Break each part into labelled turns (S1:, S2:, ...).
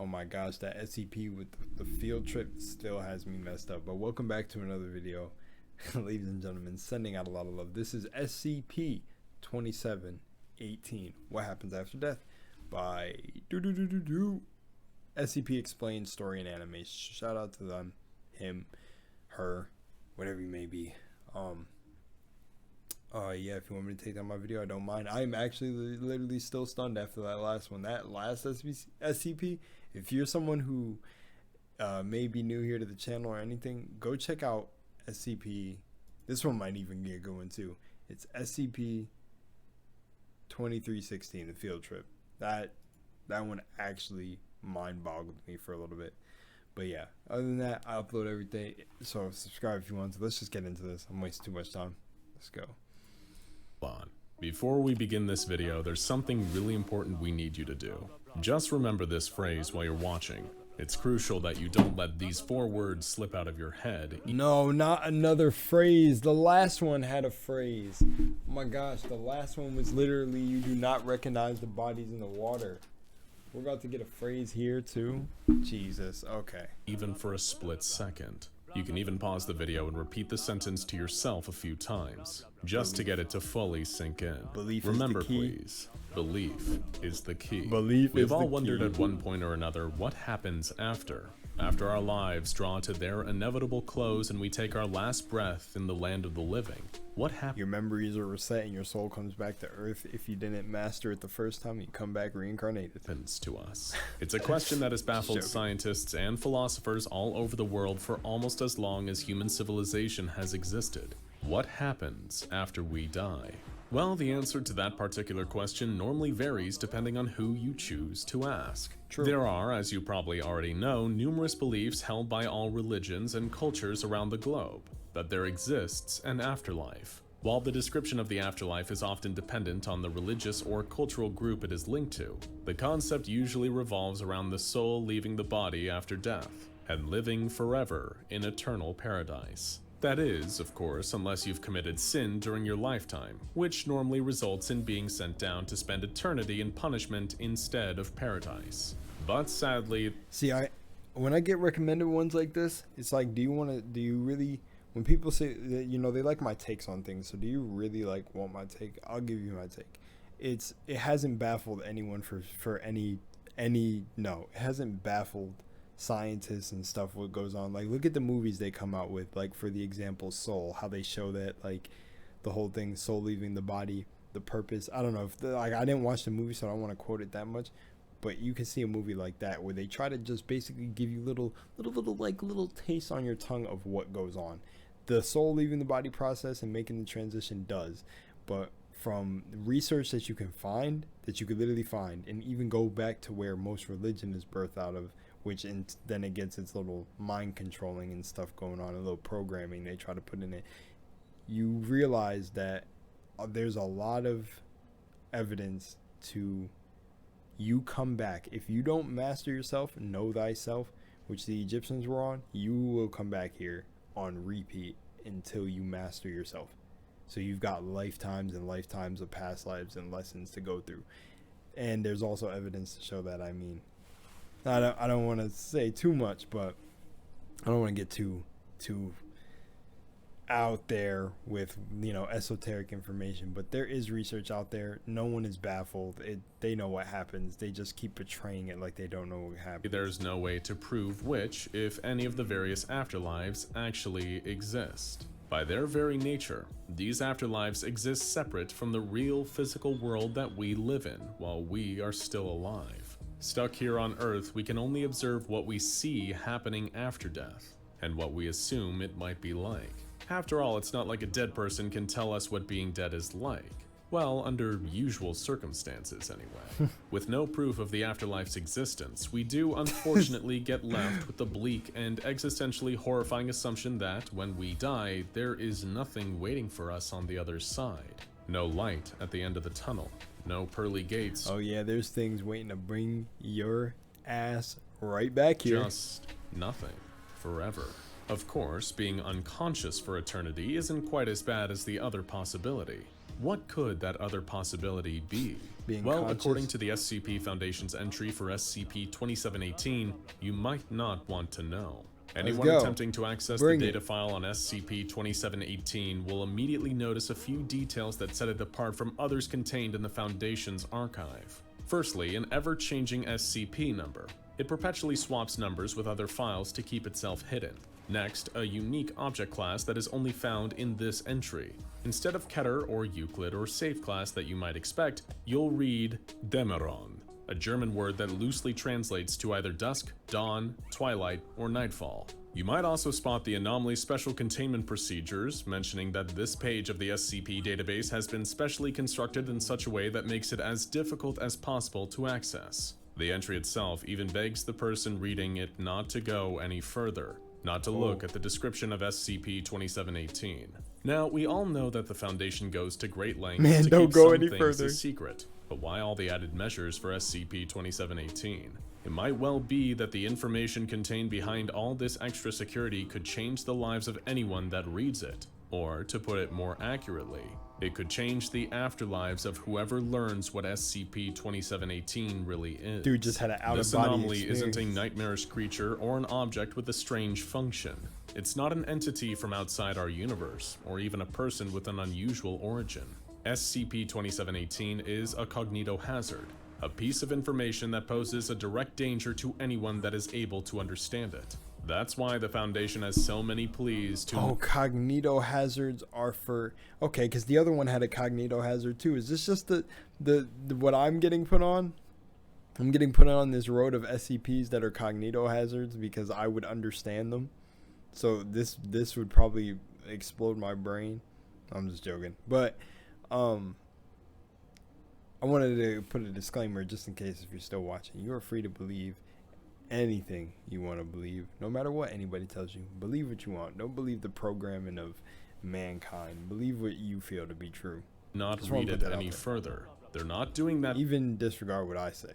S1: Oh my gosh, that SCP with the field trip still has me messed up. But welcome back to another video. Ladies and gentlemen, sending out a lot of love. This is SCP-2718. What happens after death? By SCP Explained Story and Animation. Shout out to them, him, her, whatever you may be. Yeah, if you want me to take down my video, I don't mind. I'm actually literally still stunned after that last one. That last SCP, if you're someone who may be new here to the channel or anything, go check out SCP. This one might even get going too. It's SCP-2318, the field trip. That one actually mind-boggled me for a little bit. But yeah, other than that, I upload every day. So subscribe if you want to. Let's just get into this. I'm wasting too much time. Let's go.
S2: Before we begin this video, there's something really important we need you to do. Just remember this phrase while you're watching. It's crucial that you don't let these 4 words slip out of your head.
S1: No, not another phrase. The last one had a phrase. Oh my gosh, the last one was literally, you do not recognize the bodies in the water. We're about to get a phrase here too. Jesus, okay.
S2: Even for a split second. You can even pause the video and repeat the sentence to yourself a few times, just to get it to fully sink in. Remember, please, belief is the key. We've all wondered at one point or another what happens after our lives draw to their inevitable close and we take our last breath in the land of the living. What happens?
S1: Your memories are reset and your soul comes back to Earth. If you didn't master it the first time, you come back reincarnated.
S2: To us. It's a question that has baffled scientists and philosophers all over the world for almost as long as human civilization has existed. What happens after we die? Well, the answer to that particular question normally varies depending on who you choose to ask.
S1: True.
S2: There are, as you probably already know, numerous beliefs held by all religions and cultures around the globe that there exists an afterlife. While the description of the afterlife is often dependent on the religious or cultural group it is linked to, the concept usually revolves around the soul leaving the body after death and living forever in eternal paradise. That is, of course, unless you've committed sin during your lifetime, which normally results in being sent down to spend eternity in punishment instead of paradise. But sadly,
S1: see, when I get recommended ones like this, it's like, do you really, when people say that, you know, they like my takes on things, so do you really want my take? I'll give you my take. It hasn't baffled anyone for any no, it hasn't baffled scientists and stuff what goes on. Like, look at the movies they come out with, like, for the example, Soul, how they show that, like, the whole thing, soul leaving the body, the purpose. I don't know if I didn't watch the movie, so I don't want to quote it that much, but you can see a movie like that where they try to just basically give you little tastes on your tongue of what goes on. The soul leaving the body process and making the transition does, but from research that you can find, that you could literally find, and even go back to where most religion is birthed out of, which then it gets its little mind controlling and stuff going on, a little programming they try to put in it. You realize that there's a lot of evidence to you come back. If you don't master yourself, know thyself, which the Egyptians were on, you will come back here on repeat until you master yourself. So you've got lifetimes and lifetimes of past lives and lessons to go through. And there's also evidence to show that. I mean, I don't want to say too much, but I don't want to get too out there with, you know, esoteric information, but there is research out there. No one is baffled. They know what happens. They just keep portraying it like they don't know what happens.
S2: There's no way to prove which, if any, of the various afterlives actually exist. By their very nature, these afterlives exist separate from the real physical world that we live in while we are still alive. Stuck here on Earth, we can only observe what we see happening after death, and what we assume it might be like. After all, it's not like a dead person can tell us what being dead is like. Well, under usual circumstances anyway. With no proof of the afterlife's existence, we do unfortunately get left with the bleak and existentially horrifying assumption that, when we die, there is nothing waiting for us on the other side. No light at the end of the tunnel. No pearly gates.
S1: Oh yeah, there's things waiting to bring your ass right back here.
S2: Just nothing. Forever. Of course, being unconscious for eternity isn't quite as bad as the other possibility. What could that other possibility be?
S1: Being
S2: Well,
S1: conscious?
S2: according to the SCP Foundation's entry for SCP-2718, you might not want to know. Anyone
S1: go.
S2: attempting to access
S1: Bring
S2: the
S1: it.
S2: data file on SCP-2718 will immediately notice a few details that set it apart from others contained in the Foundation's archive. Firstly, an ever-changing SCP number. It perpetually swaps numbers with other files to keep itself hidden. Next, a unique object class that is only found in this entry. Instead of Keter or Euclid or Safe class that you might expect, you'll read Dämmerung, a German word that loosely translates to either dusk, dawn, twilight, or nightfall. You might also spot the anomaly special containment procedures, mentioning that this page of the SCP database has been specially constructed in such a way that makes it as difficult as possible to access. The entry itself even begs the person reading it not to go any further, not to look at the description of SCP-2718. Now, we all know that the Foundation goes to great lengths to
S1: don't
S2: keep
S1: go
S2: some
S1: any
S2: things
S1: further.
S2: a secret, but why all the added measures for SCP-2718? It might well be that the information contained behind all this extra security could change the lives of anyone that reads it. Or, to put it more accurately, it could change the afterlives of whoever learns what SCP-2718 really is.
S1: Dude just had an out-of-body
S2: This anomaly
S1: experience.
S2: isn't a nightmarish creature or an object with a strange function. It's not an entity from outside our universe, or even a person with an unusual origin. SCP-2718 is a cognitohazard, a piece of information that poses a direct danger to anyone that is able to understand it. That's why the Foundation has so many pleas to...
S1: Oh, cognitohazards are for... Okay, because the other one had a cognitohazard too. Is this just the what I'm getting put on? I'm getting put on this road of SCPs that are cognitohazards because I would understand them. So this would probably explode my brain. I'm just joking. But I wanted to put a disclaimer just in case if you're still watching. You are free to believe anything you want to believe, no matter what anybody tells you. Believe what you want. Don't believe the programming of mankind. Believe what you feel to be true.
S2: not
S1: Just wanna
S2: read
S1: put
S2: it
S1: that out
S2: any
S1: there.
S2: further. They're not doing that
S1: Even disregard what I say.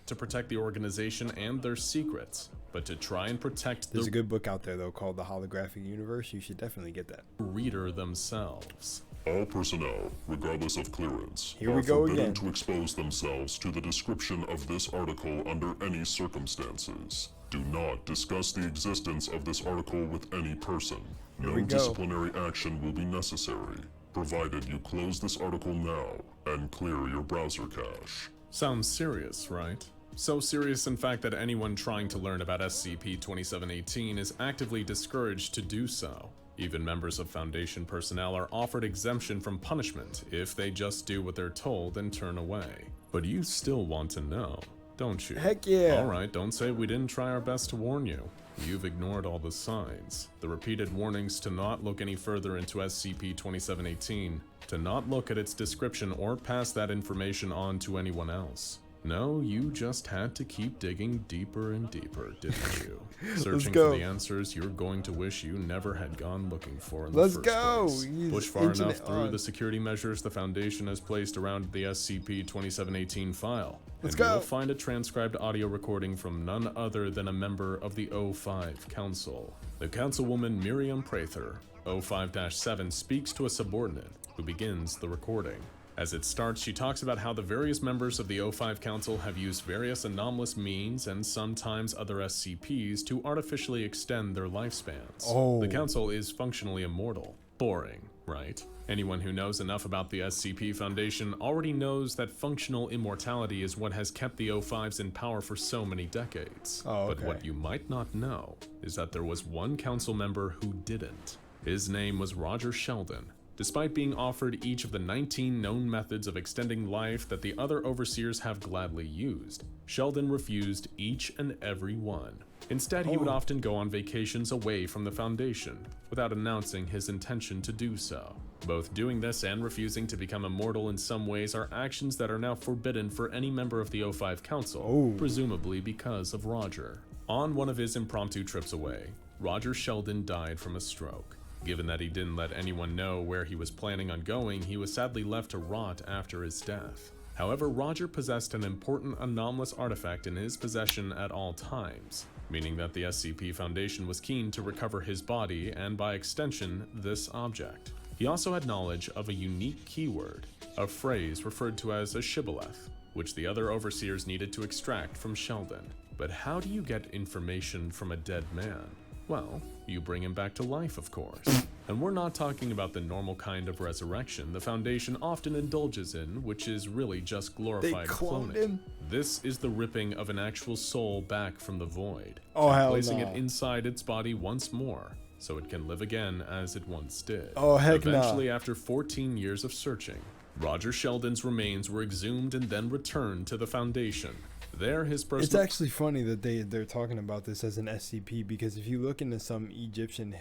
S2: to protect the organization and their secrets, but to try and protect
S1: There's
S2: the
S1: a good book out there though called The Holographic Universe. You should definitely get that.
S2: reader themselves.
S3: All personnel, regardless of clearance,
S1: Here
S3: are
S1: we go
S3: forbidden
S1: again.
S3: to expose themselves to the description of this article under any circumstances. Do not discuss the existence of this article with any person. No
S1: we go.
S3: disciplinary action will be necessary, provided you close this article now and clear your browser cache.
S2: Sounds serious, right? So serious, in fact, that anyone trying to learn about SCP-2718 is actively discouraged to do so. Even members of Foundation personnel are offered exemption from punishment if they just do what they're told and turn away. But you still want to know, don't you?
S1: Heck yeah.
S2: Alright, don't say we didn't try our best to warn you. You've ignored all the signs. The repeated warnings to not look any further into SCP-2718, to not look at its description or pass that information on to anyone else. No, you just had to keep digging deeper and deeper, didn't you? Searching
S1: go.
S2: for the answers you're going to wish you never had gone looking for in
S1: Let's
S2: the first
S1: go.
S2: place.
S1: He's
S2: Push far
S1: inching
S2: enough
S1: it
S2: through
S1: on.
S2: the security measures the Foundation has placed around the SCP-2718 file,
S1: Let's
S2: and
S1: go.
S2: you'll find a transcribed audio recording from none other than a member of the O5 Council. The Councilwoman Miriam Prather, O5-7, speaks to a subordinate, who begins the recording. As it starts, she talks about how the various members of the O5 Council have used various anomalous means and sometimes other SCPs to artificially extend their lifespans.
S1: Oh.
S2: The Council is functionally immortal. Boring, right? Anyone who knows enough about the SCP Foundation already knows that functional immortality is what has kept the O5s in power for so many decades.
S1: Oh,
S2: But
S1: okay.
S2: what you might not know is that there was one council member who didn't. His name was Roger Sheldon. Despite being offered each of the 19 known methods of extending life that the other overseers have gladly used, Sheldon refused each and every one. Instead, he would often go on vacations away from the Foundation, without announcing his intention to do so. Both doing this and refusing to become immortal in some ways are actions that are now forbidden for any member of the O5 Council, presumably because of Roger. On one of his impromptu trips away, Roger Sheldon died from a stroke. Given that he didn't let anyone know where he was planning on going, he was sadly left to rot after his death. However, Roger possessed an important anomalous artifact in his possession at all times, meaning that the SCP Foundation was keen to recover his body and, by extension, this object. He also had knowledge of a unique keyword, a phrase referred to as a shibboleth, which the other overseers needed to extract from Sheldon. But how do you get information from a dead man? Well, you bring him back to life, of course. And we're not talking about the normal kind of resurrection the Foundation often indulges in, which is really just glorified cloning. This is the ripping of an actual soul back from the void, placing it inside its body once more, so it can live again as it once did. Eventually, after 14 years of searching, Roger Sheldon's remains were exhumed and then returned to the Foundation. There, his personal...
S1: It's actually funny that they're talking about this as an SCP, because if you look into some Egyptian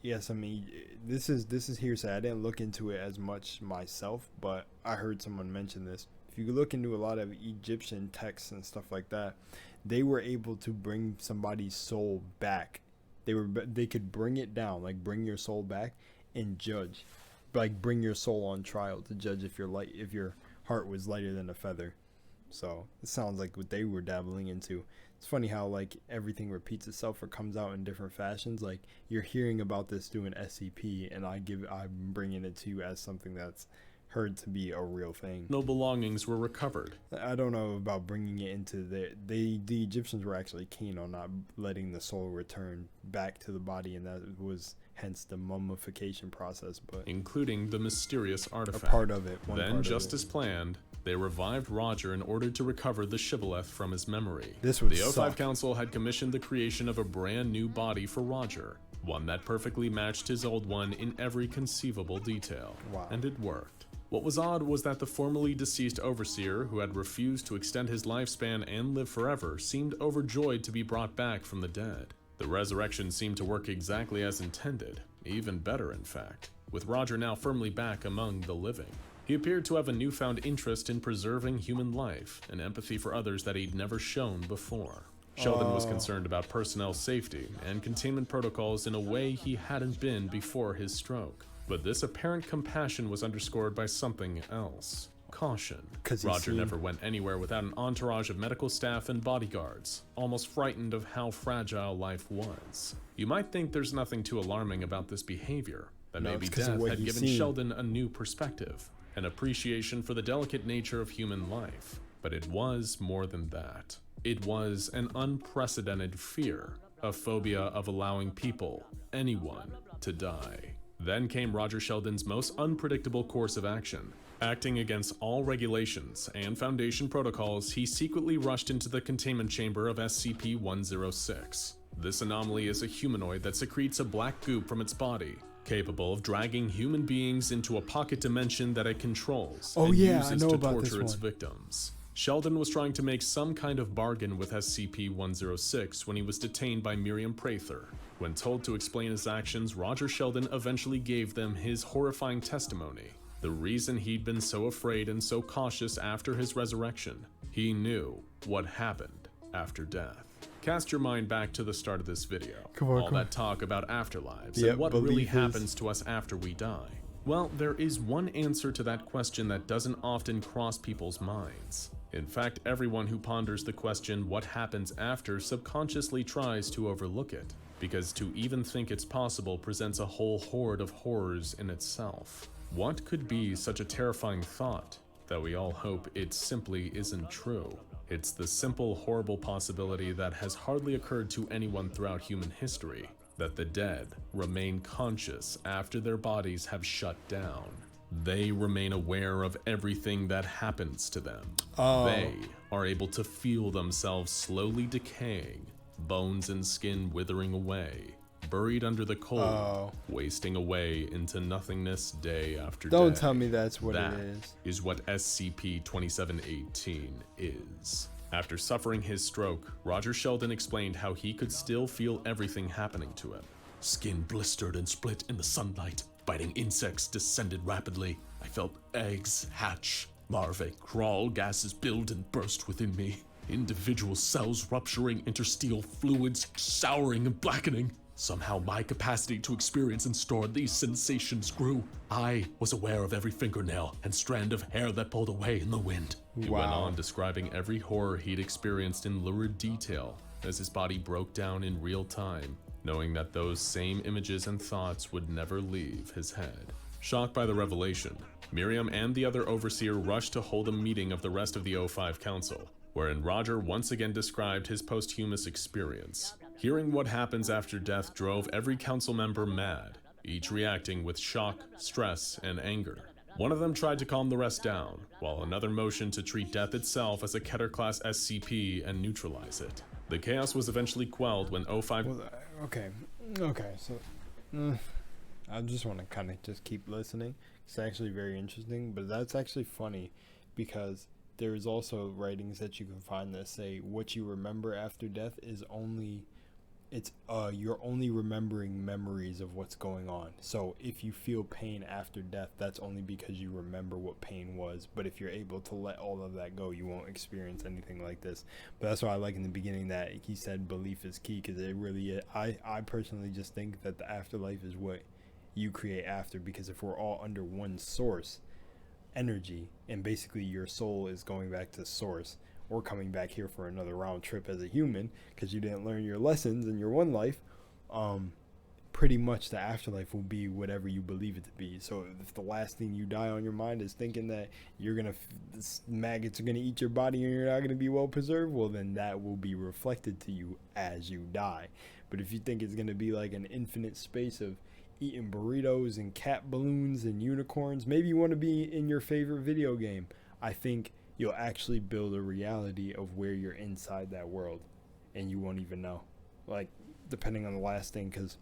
S1: this is hearsay. I didn't look into it as much myself, but I heard someone mention this. If you look into a lot of Egyptian texts and stuff like that, they were able to bring somebody's soul back. They could bring it down, like bring your soul back and judge, like bring your soul on trial to judge if your heart was lighter than a feather. So it sounds like what they were dabbling into. It's funny how like everything repeats itself or comes out in different fashions. Like you're hearing about this through an SCP, and I'm bringing it to you as something that's heard to be a real thing.
S2: No belongings were recovered.
S1: I don't know about bringing it into the Egyptians were actually keen on not letting the soul return back to the body, and that was hence the mummification process, but
S2: including the mysterious artifact.
S1: A part of it.
S2: Then, just as planned, they revived Roger in order to recover the shibboleth from his memory.
S1: This would
S2: The O5 Council had commissioned the creation of a brand new body for Roger, one that perfectly matched his old one in every conceivable detail.
S1: Wow.
S2: And it worked. What was odd was that the formerly deceased overseer, who had refused to extend his lifespan and live forever, seemed overjoyed to be brought back from the dead. The resurrection seemed to work exactly as intended, even better in fact, with Roger now firmly back among the living. He appeared to have a newfound interest in preserving human life and empathy for others that he'd never shown before. Sheldon was concerned about personnel safety and containment protocols in a way he hadn't been before his stroke. But this apparent compassion was underscored by something else. Caution. Roger never went anywhere without an entourage of medical staff and bodyguards, almost frightened of how fragile life was. You might think there's nothing too alarming about this behavior, that maybe death had given Sheldon a new perspective, an appreciation for the delicate nature of human life. But it was more than that. It was an unprecedented fear, a phobia of allowing people, anyone, to die. Then came Roger Sheldon's most unpredictable course of action. Acting against all regulations and Foundation protocols, he secretly rushed into the containment chamber of SCP-106. This anomaly is a humanoid that secretes a black goop from its body, capable of dragging human beings into a pocket dimension that it controls and uses to torture its victims. Sheldon was trying to make some kind of bargain with SCP-106 when he was detained by Miriam Prather. When told to explain his actions, Roger Sheldon eventually gave them his horrifying testimony. The reason he'd been so afraid and so cautious after his resurrection. He knew what happened after death. Cast your mind back to the start of this video. All that talk about afterlives and what really happens to us after we die. Well, there is one answer to that question that doesn't often cross people's minds. In fact, everyone who ponders the question, what happens after, subconsciously tries to overlook it, because to even think it's possible presents a whole horde of horrors in itself. What could be such a terrifying thought that we all hope it simply isn't true? It's the simple, horrible possibility that has hardly occurred to anyone throughout human history, that the dead remain conscious after their bodies have shut down. They remain aware of everything that happens to them. They are able to feel themselves slowly decaying, bones and skin withering away, buried under the cold, wasting away into nothingness day after day.
S1: Don't tell me that's what it is.
S2: That is what SCP-2718 is. After suffering his stroke, Roger Sheldon explained how he could still feel everything happening to him. Skin blistered and split in the sunlight. Biting insects descended rapidly. I felt eggs hatch. Larvae crawl, gases build and burst within me. Individual cells rupturing, interstitial fluids souring and blackening. Somehow my capacity to experience and store these sensations grew. I was aware of every fingernail and strand of hair that pulled away in the wind. He went on describing every horror he'd experienced in lurid detail as his body broke down in real time, knowing that those same images and thoughts would never leave his head. Shocked by the revelation, Miriam and the other overseer rushed to hold a meeting of the rest of the O5 Council, wherein Roger once again described his posthumous experience. Hearing what happens after death drove every council member mad, each reacting with shock, stress, and anger. One of them tried to calm the rest down, while another motioned to treat death itself as a Keter-class SCP and neutralize it. The chaos was eventually quelled when O5...
S1: Well, okay, so I just want to kind of just keep listening. It's actually very interesting, but that's actually funny because there is also writings that you can find that say what you remember after death is only... you're only remembering memories of what's going on. So if you feel pain after death, that's only because you remember what pain was. But if you're able to let all of that go, you won't experience anything like this. But that's why I like in the beginning that he said belief is key, because it really is. I personally just think that the afterlife is what you create after, because if we're all under one source energy, and basically your soul is going back to source, or coming back here for another round trip as a human because you didn't learn your lessons in your one life, pretty much the afterlife will be whatever you believe it to be. So if the last thing you die on your mind is thinking that you're gonna maggots are gonna eat your body and you're not gonna be well preserved, well then that will be reflected to you as you die. But if you think it's gonna be like an infinite space of eating burritos and cat balloons and unicorns, maybe you want to be in your favorite video game, I think you'll actually build a reality of where you're inside that world and you won't even know, like depending on the last thing, because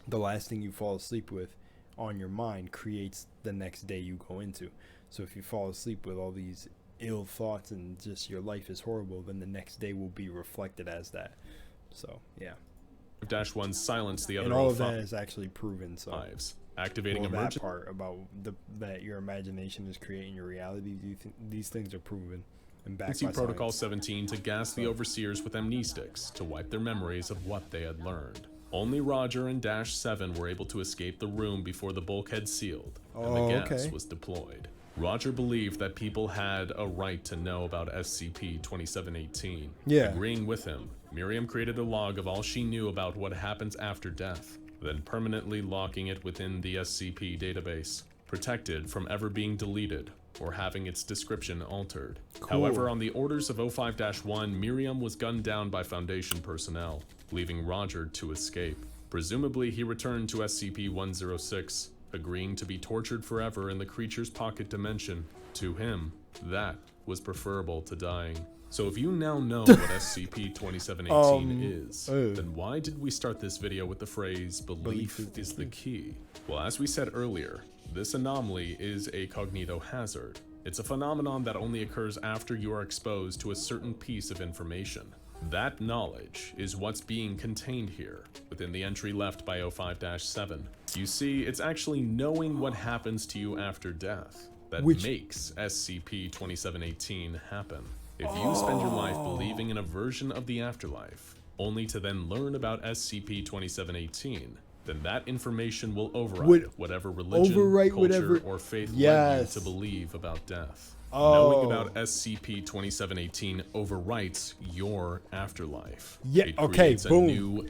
S1: the last thing you fall asleep with on your mind creates the next day you go into. So if you fall asleep with all these ill thoughts and just your life is horrible, then the next day will be reflected as that. So yeah,
S2: -1 silenced the other
S1: and all of
S2: O5
S1: that is actually proven. So
S2: lives, activating
S1: that
S2: emergency
S1: part about that your imagination is creating your reality, these things are proven and backed by
S2: Protocol
S1: science.
S2: 17 to gas the overseers with amnestics to wipe their memories of what they had learned. Only Roger and -7 were able to escape the room before the bulkhead sealed and the gas was deployed. Roger believed that people had a right to know about SCP-2718.
S1: Yeah.
S2: Agreeing with him, Miriam created a log of all she knew about what happens after death, then permanently locking it within the SCP database, protected from ever being deleted or having its description altered.
S1: Cool.
S2: However, on the orders of O5-1, Miriam was gunned down by Foundation personnel, leaving Roger to escape. Presumably, he returned to SCP-106, agreeing to be tortured forever in the creature's pocket dimension. To him, that was preferable to dying. So if you now know what SCP-2718 is, then why did we start this video with the phrase, belief is the key? Well, as we said earlier, this anomaly is a cognitohazard. It's a phenomenon that only occurs after you are exposed to a certain piece of information. That knowledge is what's being contained here, within the entry left by O5-7. You see, it's actually knowing what happens to you after death that makes SCP-2718 happen. If you spend your life believing in a version of the afterlife, only to then learn about SCP-2718, then that information will override whatever religion, culture, or faith led you to believe about death. Knowing about SCP-2718 overwrites your afterlife.
S1: Yeah,
S2: It
S1: okay,
S2: creates a
S1: boom,
S2: new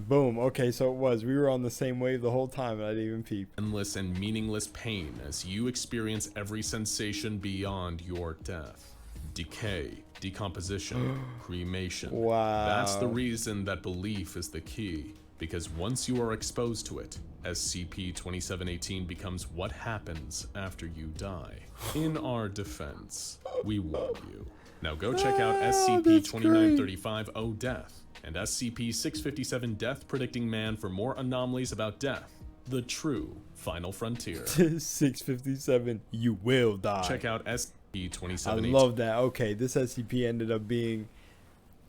S1: boom. Okay, so we were on the same wave the whole time, and I didn't even peep.
S2: endless and meaningless pain as you experience every sensation beyond your death. Decay, decomposition, cremation.
S1: Wow.
S2: That's the reason that belief is the key, because once you are exposed to it, SCP-2718 becomes what happens after you die. In our defense, we warned you. Now go check out SCP-2935 O Death and SCP-657 Death Predicting Man for more anomalies about death, the true final frontier.
S1: 657, you will die.
S2: Check out SCP-2718.
S1: I love that. Okay, this SCP ended up being...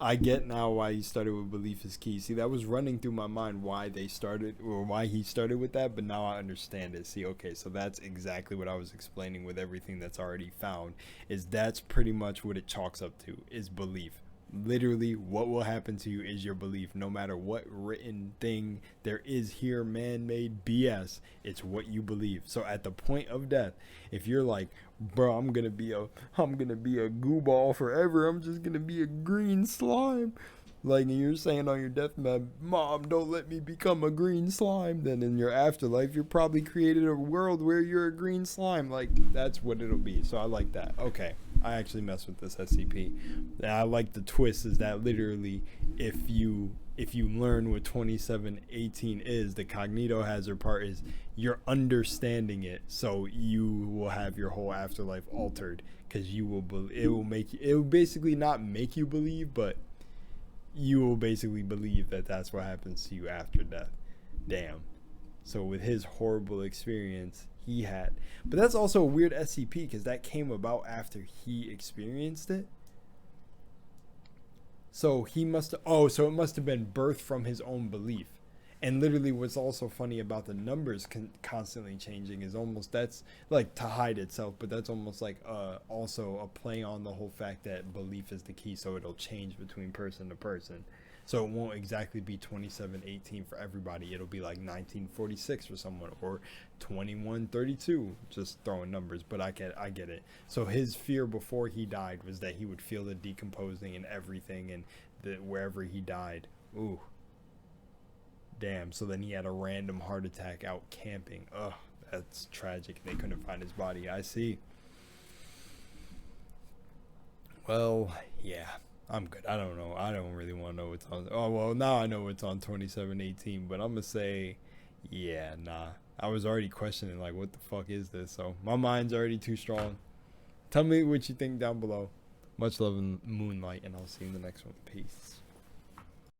S1: I get now why he started with belief is key. See, that was running through my mind why they started, or why he started with that, but now I understand it. See, okay, so that's exactly what I was explaining with everything that's already found, is that's pretty much what it chalks up to, is belief. Literally, what will happen to you is your belief. No matter what written thing there is here, man-made BS, it's what you believe. So at the point of death, if you're like, bro, I'm gonna be a goo ball forever, I'm just gonna be a green slime, Like you're saying on your deathbed, Mom, don't let me become a green slime. Then in your afterlife, you're probably created a world where you're a green slime. Like that's what it'll be. So I like that. Okay, I actually mess with this SCP. And I like the twist is that literally, if you learn what 2718 is, the cognitohazard part is you're understanding it, so you will have your whole afterlife altered because you will. It will basically not make you believe, but you will basically believe that that's what happens to you after death. Damn. So with his horrible experience he had, but that's also a weird SCP because that came about after he experienced it. So he must so it must have been birthed from his own belief. And literally what's also funny about the numbers constantly changing is almost that's like to hide itself, but that's almost like also a play on the whole fact that belief is the key, so it'll change between person to person. So it won't exactly be 2718 for everybody. It'll be like 1946 for someone or 2132, just throwing numbers, but I get it. So his fear before he died was that he would feel the decomposing and everything and wherever he died. Ooh. Damn, so then he had a random heart attack out camping. Ugh, that's tragic. They couldn't find his body. I see. Well, yeah, I'm good. I don't know. I don't really want to know what's on. Oh, well, now I know what's on 2718, but I'm going to say, yeah, nah. I was already questioning, like, what the fuck is this? So my mind's already too strong. Tell me what you think down below. Much love and moonlight, and I'll see you in the next one. Peace.